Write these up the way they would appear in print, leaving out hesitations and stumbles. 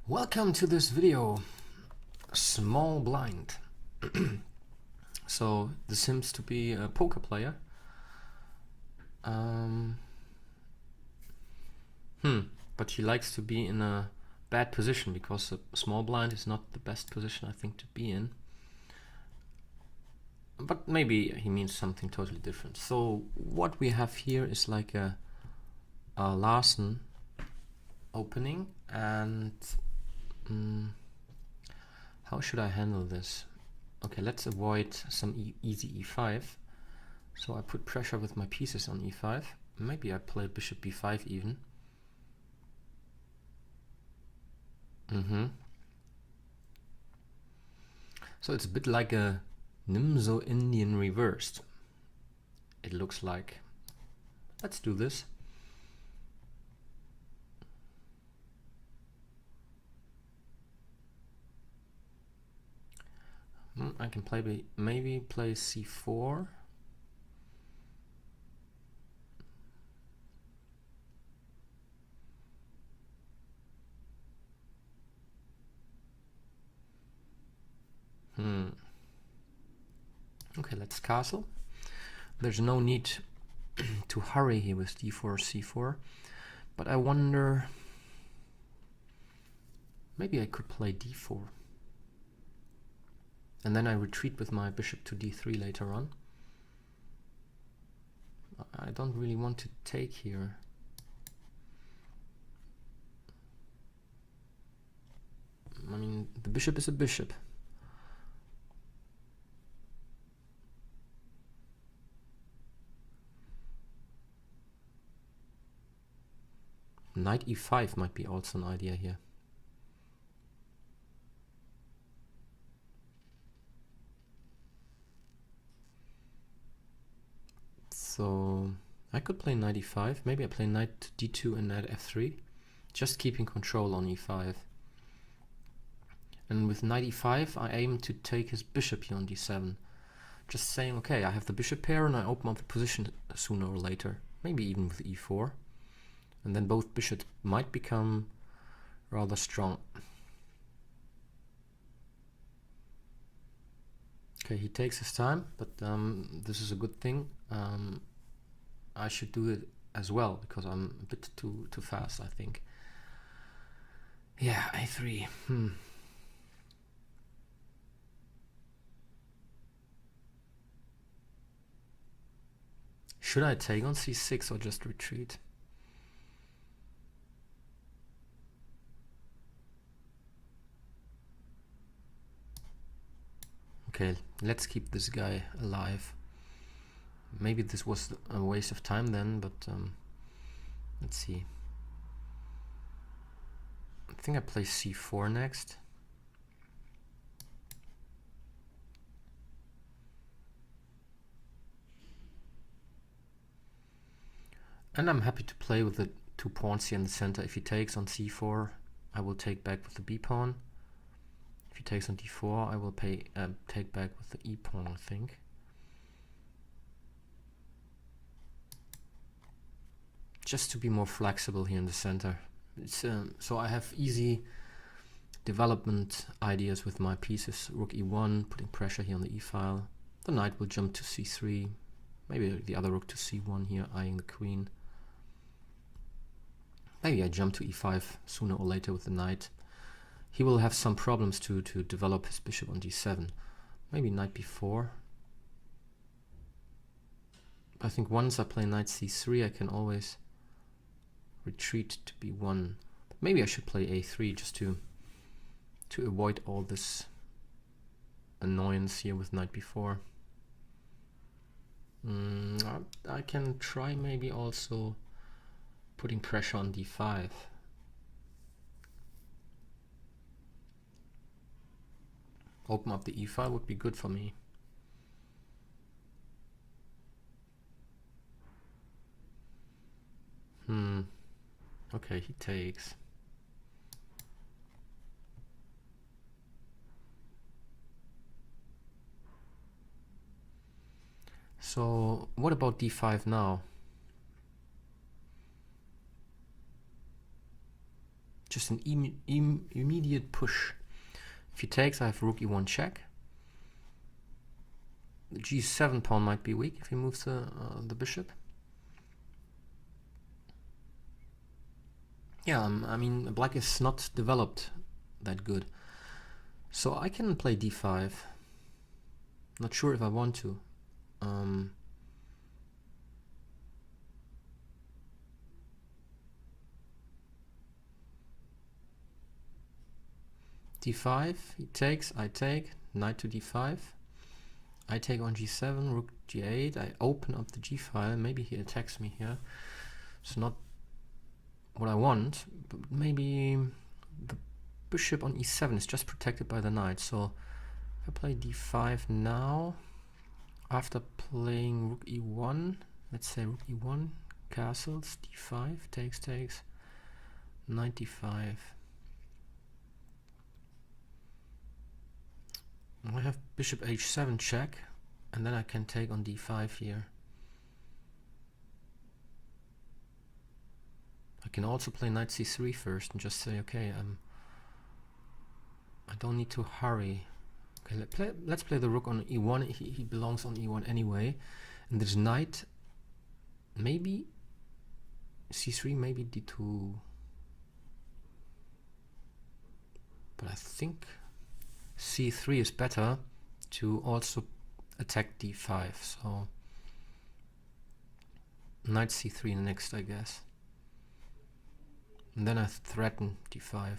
Welcome to this video, Small Blind. So this seems to be a poker player. But he likes to be in a bad position because a small blind is not the best position, I think, to be in. But maybe he means something totally different. So what we have here is like a Larsen opening, and how should I handle this? Okay, let's avoid some easy e5. So I put pressure with my pieces on e5. Maybe I play bishop b5 even. So it's a bit like a Nimzo Indian reversed, it looks like. Let's do this. I can play maybe play c4. Okay, let's castle. There's no need to hurry here with d4 c4, but I wonder, maybe I could play d4 and then I retreat with my bishop to d3 later on. I don't really want to take here. I mean, the bishop is a bishop. Knight e5 might be also an idea here. So I could play knight e5. Maybe I play knight d2 and knight f3, just keeping control on e5. And with knight e5, I aim to take his bishop here on d7. Just saying, okay, I have the bishop pair and I open up the position sooner or later. Maybe even with e4. And then both bishops might become rather strong. Okay, he takes his time, but this is a good thing. I should do it as well because I'm a bit too fast, I think. Yeah, a3. Should I take on c6 or just retreat? Okay, let's keep this guy alive. Maybe this was a waste of time then, but let's see. I think I play c4 next. And I'm happy to play with the 2 pawns here in the center. If he takes on c4, I will take back with the b pawn. If he takes on d4, I will take back with the e pawn, I think. Just to be more flexible here in the center. It's, so I have easy development ideas with my pieces. Rook e1, putting pressure here on the e file. The knight will jump to c3. Maybe the other rook to c1 here, eyeing the queen. Maybe I jump to e5 sooner or later with the knight. He will have some problems to develop his bishop on d7. Maybe knight b4. I think once I play knight c3, I can always retreat to b1. But maybe I should play a3 just to avoid all this annoyance here with knight b4. I can try maybe also putting pressure on d5. Open up the e file would be good for me. Okay, he takes. So what about d5 now? just an immediate push. If he takes, I have rook e1 check. The g7 pawn might be weak if he moves the bishop. Yeah, I mean, black is not developed that good. So I can play d5. Not sure if I want to. d5, he takes, I take, knight to d5. I take on g7, rook g8. I open up the g file. Maybe he attacks me here. It's not what I want, but maybe the bishop on e7 is just protected by the knight. So if I play d5 now, after playing rook e1, let's say rook e1, castles, d5, takes, knight d5. I have bishop h7 check, and then I can take on d5 here. I can also play knight c3 first and just say, okay, I don't need to hurry. Okay, let's play the rook on e1. He belongs on e1 anyway. And this knight, maybe c3, maybe d2. But I think c3 is better to also attack d5. So knight c3 next, I guess. And then I threaten d5.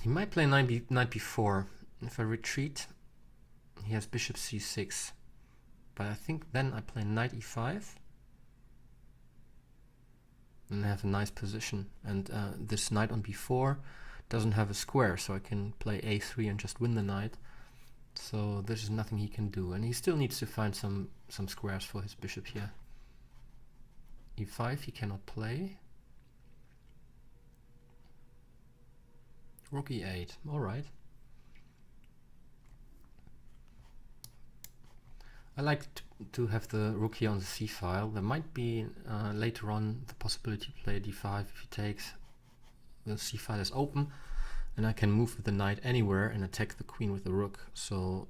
He might play knight b4. If I retreat, he has bishop c6. But I think then I play knight e5. And I have a nice position. And this knight on b4 doesn't have a square, so I can play a3 and just win the knight. So this is nothing he can do. And he still needs to find some squares for his bishop here. e5 he cannot play. Rook e8, alright. I like to have the rook here on the c file. There might be later on the possibility to play d5 if he takes. The c file is open, and I can move with the knight anywhere and attack the queen with the rook. So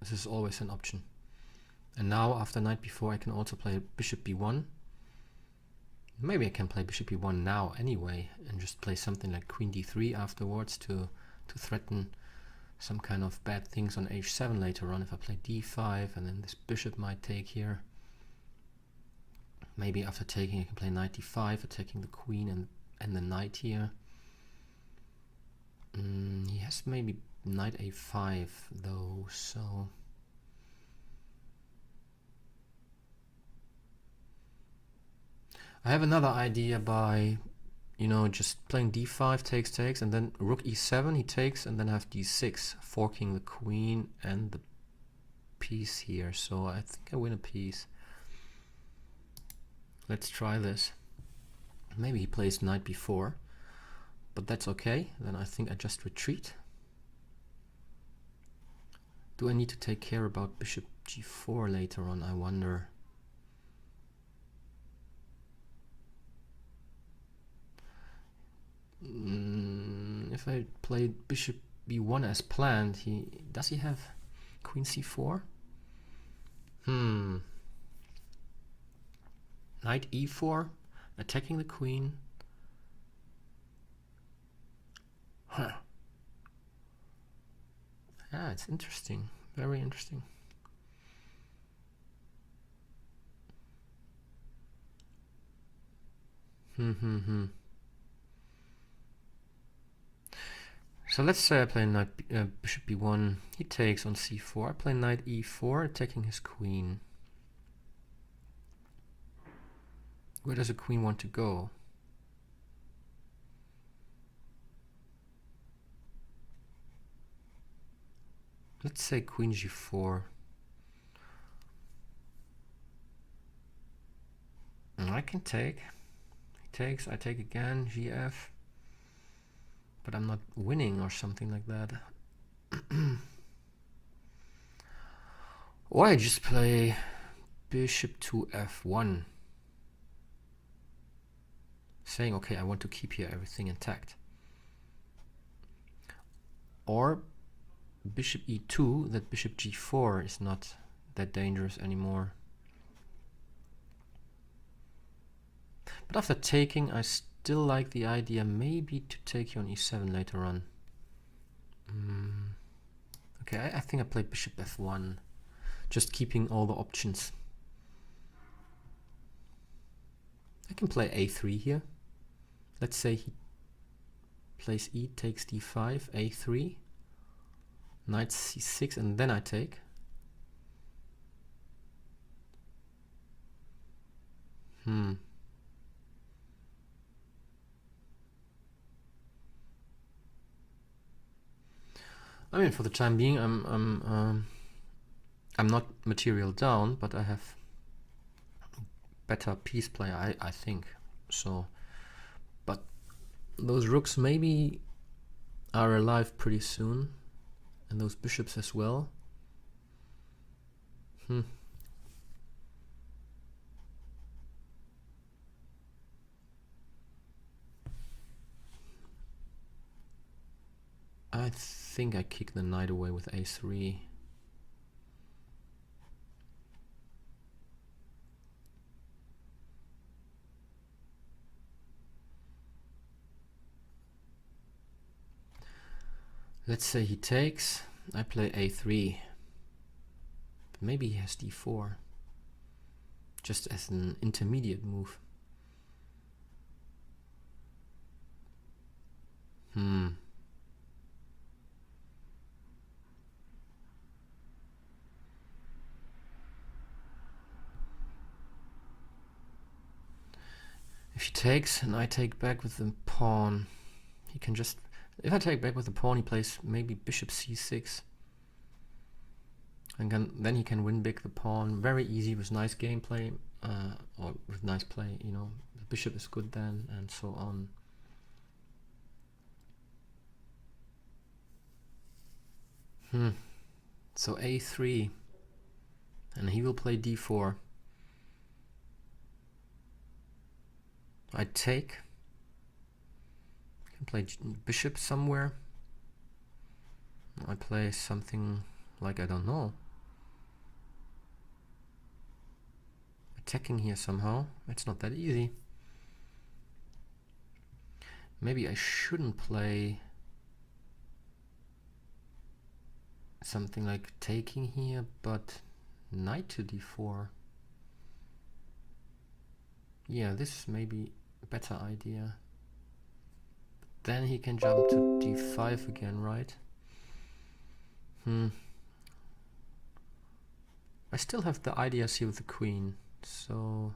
this is always an option. And now after knight b4 I can also play bishop b1. Maybe I can play bishop e1 now anyway and just play something like queen d3 afterwards to threaten some kind of bad things on h7 later on if I play d5, and then this bishop might take here. Maybe after taking I can play knight d5, attacking the queen and the knight here. He has maybe knight a5 though, so I have another idea by, you know, just playing d5, takes, and then rook e7 he takes, and then I have d6, forking the queen and the piece here. So I think I win a piece. Let's try this. Maybe he plays knight b4, but that's okay. Then I think I just retreat. Do I need to take care about bishop g4 later on, I wonder? If I play bishop b1 as planned, does he have queen c4? Knight e4, attacking the queen. Huh. Yeah, it's interesting. Very interesting. So let's say I play knight bishop b1. He takes on c4. I play knight e4, attacking his queen. Where does the queen want to go? Let's say queen g4. And I can take. He takes, I take again, gf. But I'm not winning or something like that. Or I just play bishop to f1, saying, okay, I want to keep here everything intact. Or bishop e2, that bishop g4 is not that dangerous anymore. But after taking, I still like the idea maybe to take here on e7 later on. Okay, I think I play bishop f1, just keeping all the options. I can play a3 here. Let's say he plays e, takes d5, a3, knight c6, and then I take. I mean, for the time being, I'm not material down, but I have better piece play, I think. So, but those rooks maybe are alive pretty soon, and those bishops as well. I think I kick the knight away with a3. Let's say he takes, I play a3. But maybe he has d4, just as an intermediate move. If he takes and I take back with the pawn, he can just... If I take back with the pawn, he plays maybe bishop c6. And then he can win big the pawn. Very easy with nice gameplay, or with nice play, you know. The bishop is good then, and so on. So a3. And he will play d4. I take. I can play bishop somewhere. I play something like, I don't know, attacking here somehow. It's not that easy. Maybe I shouldn't play something like taking here, but knight to d4. Yeah, this is maybe a better idea. Then he can jump to d5 again, right? I still have the ideas here with the queen, so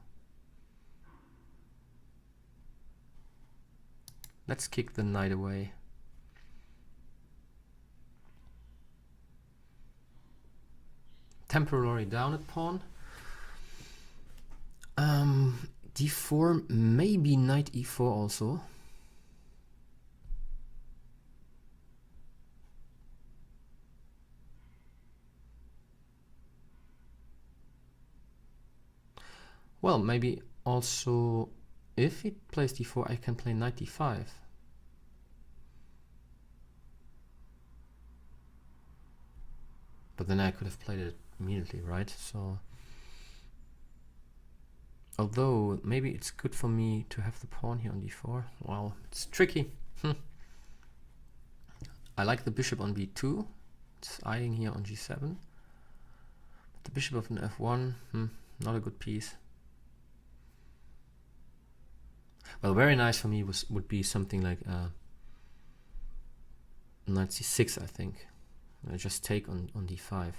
let's kick the knight away. Temporarily down at pawn. D4, maybe knight e4 also. Well, maybe also if he plays d4, I can play knight d5. But then I could have played it immediately, right? So, although maybe it's good for me to have the pawn here on d4. Well, it's tricky. I like the bishop on b2. It's eyeing here on g7. But the bishop of an f1, not a good piece. Well, very nice for me would be something like knight c6, I think. I just take on d5.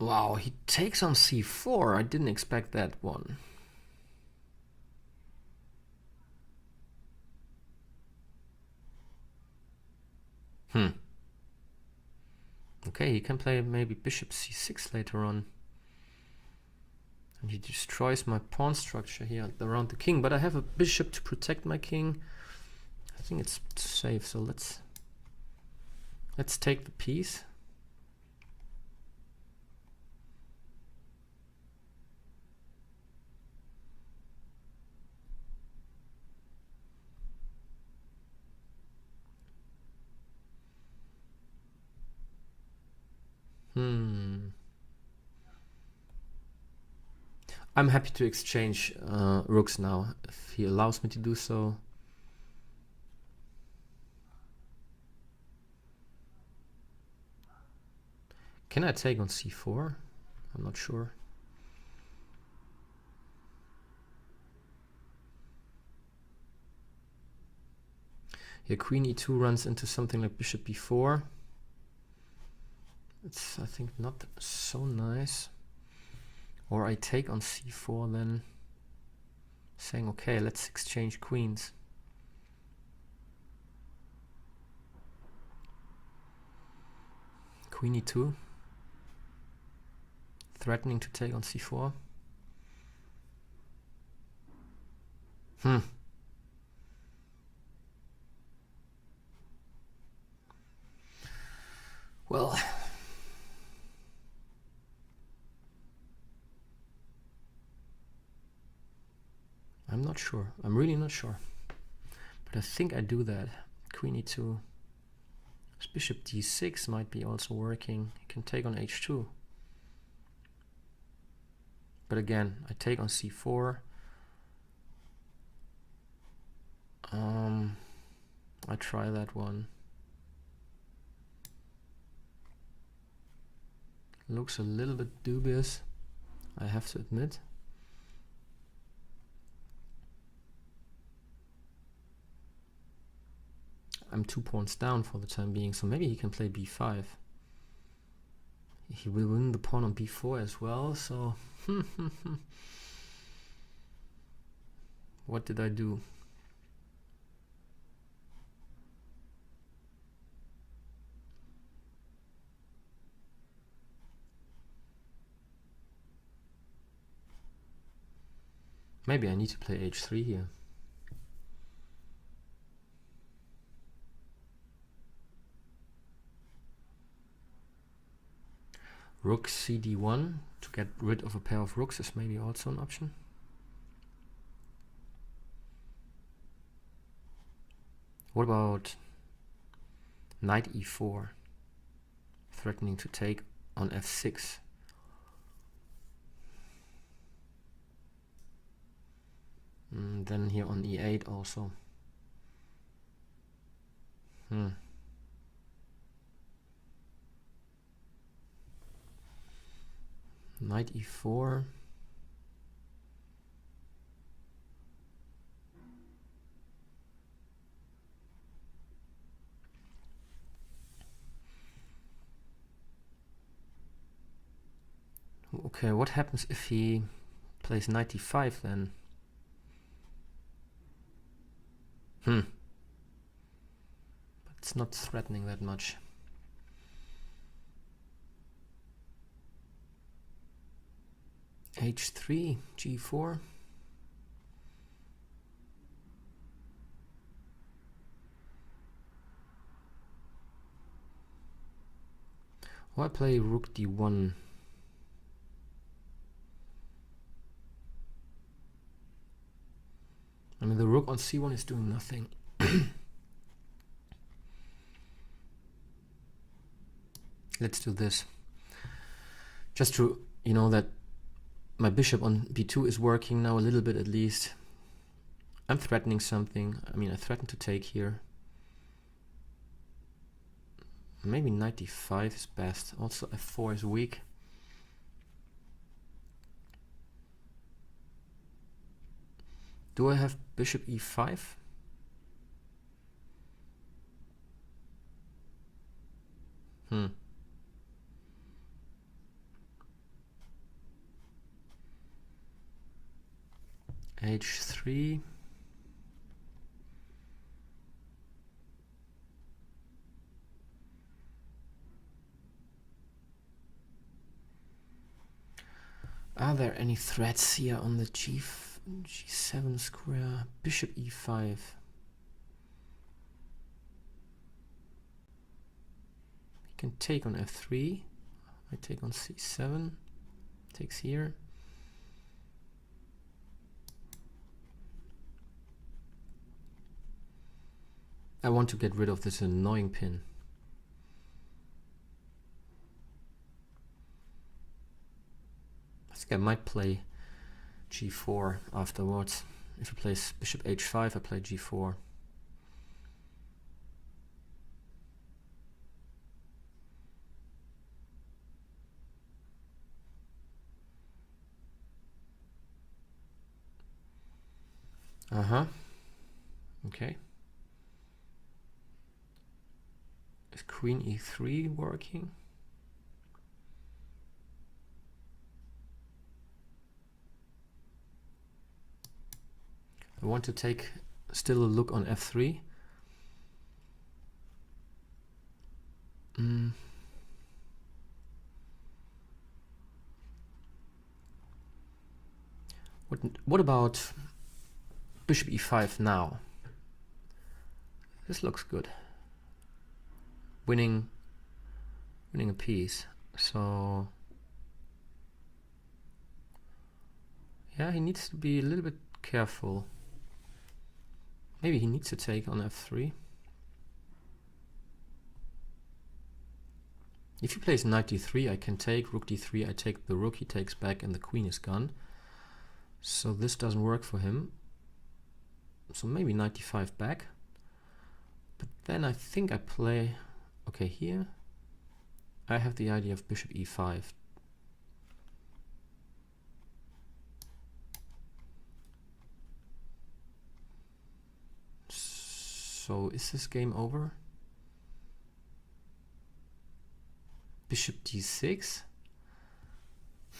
Wow, he takes on c4. I didn't expect that one. Okay, he can play maybe bishop c6 later on. And he destroys my pawn structure here around the king, but I have a bishop to protect my king. I think it's safe, so let's take the piece. I'm happy to exchange rooks now, if he allows me to do so. Can I take on c4? I'm not sure. Here queen e2 runs into something like bishop b4. It's, I think, not so nice. Or I take on c4 then, saying, okay, let's exchange queens. Queen e2, threatening to take on c4. Well, I'm not sure. I'm really not sure. But I think I do that. Queen e2. Bishop d6 might be also working. You can take on h2. But again, I take on c4. I try that one. Looks a little bit dubious, I have to admit. I'm 2 pawns down for the time being, so maybe he can play b5. He will win the pawn on b4 as well, so what did I do? Maybe I need to play h3 here. Rook cd1 to get rid of a pair of rooks is maybe also an option. What about knight e4, threatening to take on f6? Then here on e8 also. Knight e4. Okay, what happens if he plays knight e5 then? But it's not threatening that much. h3, g4. Or I play rook d1. I mean, the rook on c1 is doing nothing. Let's do this. Just to, you know, that my bishop on b2 is working now a little bit at least. I'm threatening something. I mean, I threaten to take here. Maybe knight d5 is best. Also f4 is weak. Do I have bishop e5? h3. Are there any threats here on the G7 square? Bishop E5. He can take on F3. I take on C7. Takes here. I want to get rid of this annoying pin. I think I might play G4 afterwards. If he plays Bishop H5, I play G4. Okay. Is Queen E3 working? I want to take still a look on F3. What about Bishop E5 now? This looks good. Winning a piece. So yeah, he needs to be a little bit careful. Maybe he needs to take on F3. If he plays knight D3, I can take rook D3. I take the rook, he takes back, and the queen is gone. So this doesn't work for him. So maybe knight D5 back. But then I think I play, okay, here I have the idea of Bishop E5. So is this game over? Bishop D6?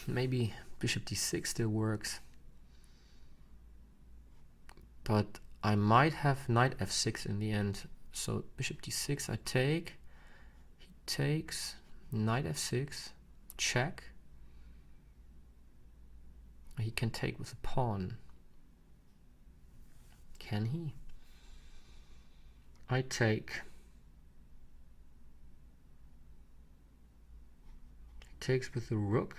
Maybe Bishop D6 still works. But I might have knight F6 in the end. So Bishop D6 I take. He takes. Knight F6. Check. He can take with a pawn. Can he? I take. He takes with the rook.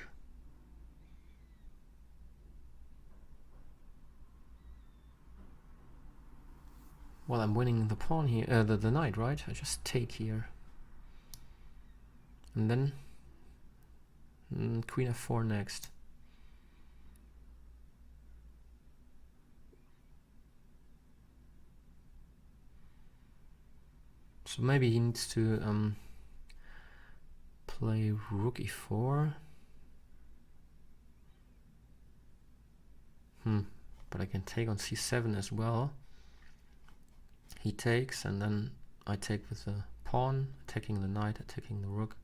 Well, I'm winning the pawn here, the knight, right? I just take here. And then Queen F4 next. So maybe he needs to play rook E4. But I can take on C7 as well. He takes, and then I take with the pawn, attacking the knight, attacking the rook.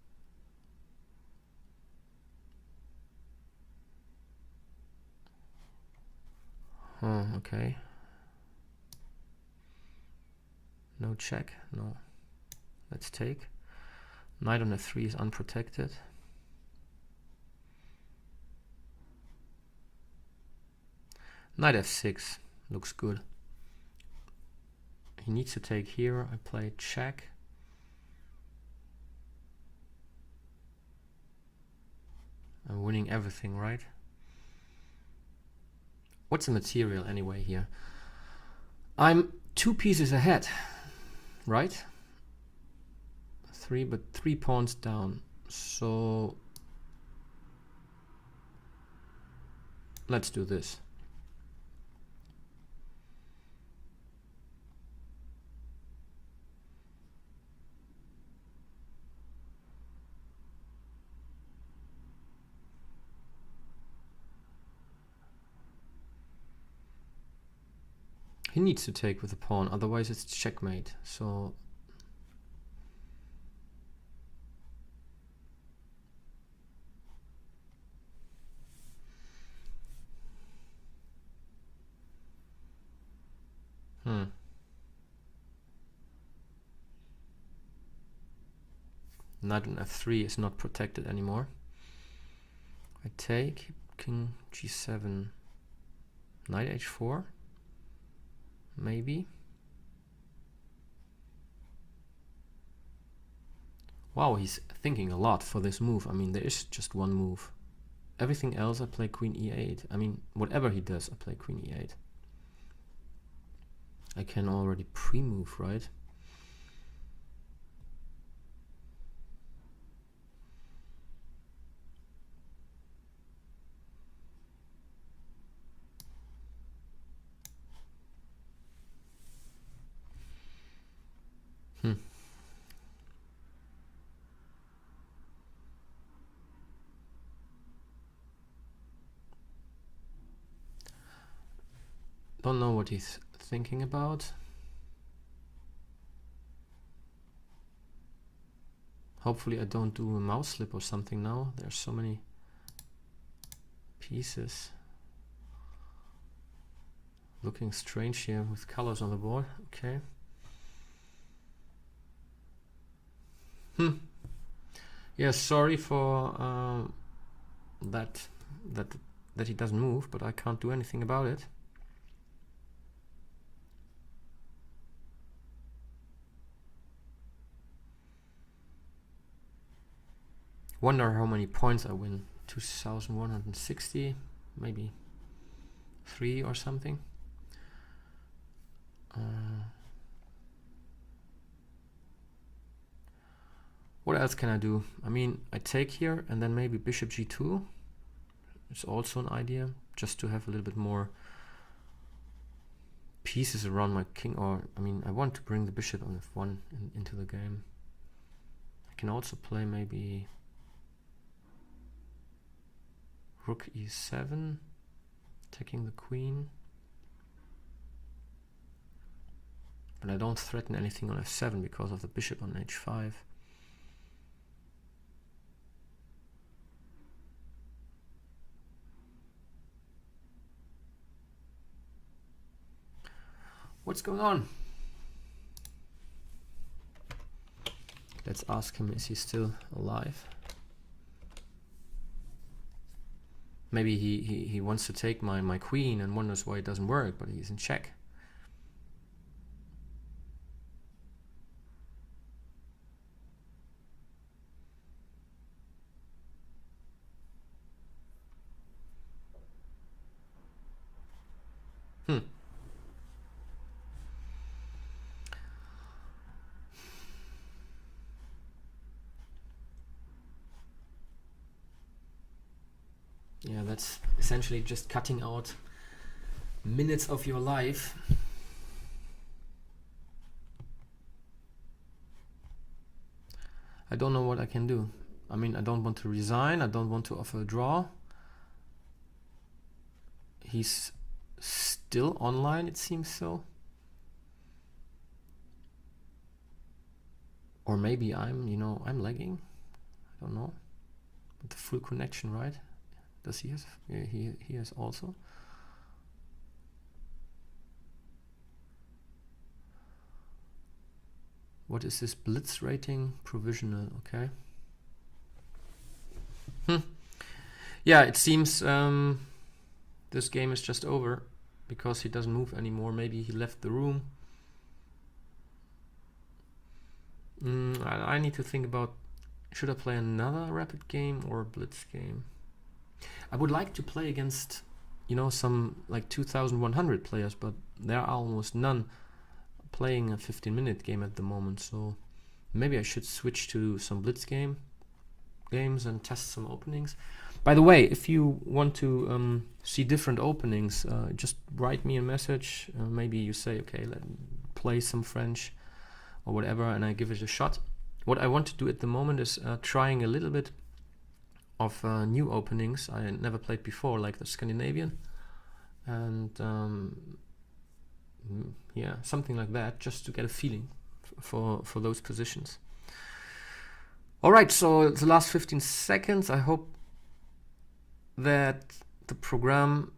Oh, okay. No check, no. Let's take. Knight on F3 is unprotected. Knight F6 looks good. He needs to take here. I play check. I'm winning everything, right? What's the material anyway here? I'm 2 pieces ahead, right? 3, but 3 pawns down. So let's do this. He needs to take with the pawn, otherwise it's checkmate. So knight on F3 is not protected anymore. I take, king g7, knight h4, maybe. Wow, he's thinking a lot for this move. I mean, there is just one move. Everything else I play queen e8. I mean, whatever he does, I play queen e8. I can already pre-move, right? Don't know what he's thinking about. Hopefully I don't do a mouse slip or something now. There's so many pieces. Looking strange here with colors on the board. Okay. Yeah, sorry for that he doesn't move, but I can't do anything about it. Wonder how many points I win. 2,160, maybe 3 or something. What else can I do? I mean, I take here and then maybe bishop g2. It's also an idea, just to have a little bit more pieces around my king. Or I mean, I want to bring the bishop on f1 into the game. I can also play maybe rook e7, taking the queen. But I don't threaten anything on f7 because of the bishop on h5. What's going on? Let's ask him, is he still alive? Maybe he wants to take my queen and wonders why it doesn't work, but he's in check. Yeah, that's essentially just cutting out minutes of your life. I don't know what I can do. I mean, I don't want to resign. I don't want to offer a draw. He's still online, it seems so. Or maybe I'm lagging. I don't know. But the full connection, right? Does he have? Yeah, he has also. What is this blitz rating? Provisional, okay. Yeah, it seems this game is just over because he doesn't move anymore. Maybe he left the room. I need to think about, should I play another rapid game or a blitz game? I would like to play against, some like 2,100 players, but there are almost none playing a 15-minute game at the moment. So maybe I should switch to some blitz games and test some openings. By the way, if you want to see different openings, just write me a message. Maybe you say, okay, let's play some French or whatever, and I give it a shot. What I want to do at the moment is trying a little bit of new openings I never played before, like the Scandinavian, and yeah, something like that, just to get a feeling for those positions. All right, so the last 15 seconds. I hope that the program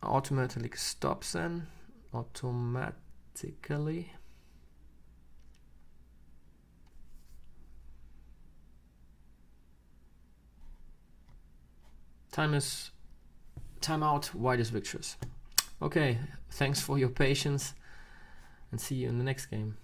automatically stops then. Automatically. time out, white is victorious. Okay, thanks for your patience and see you in the next game.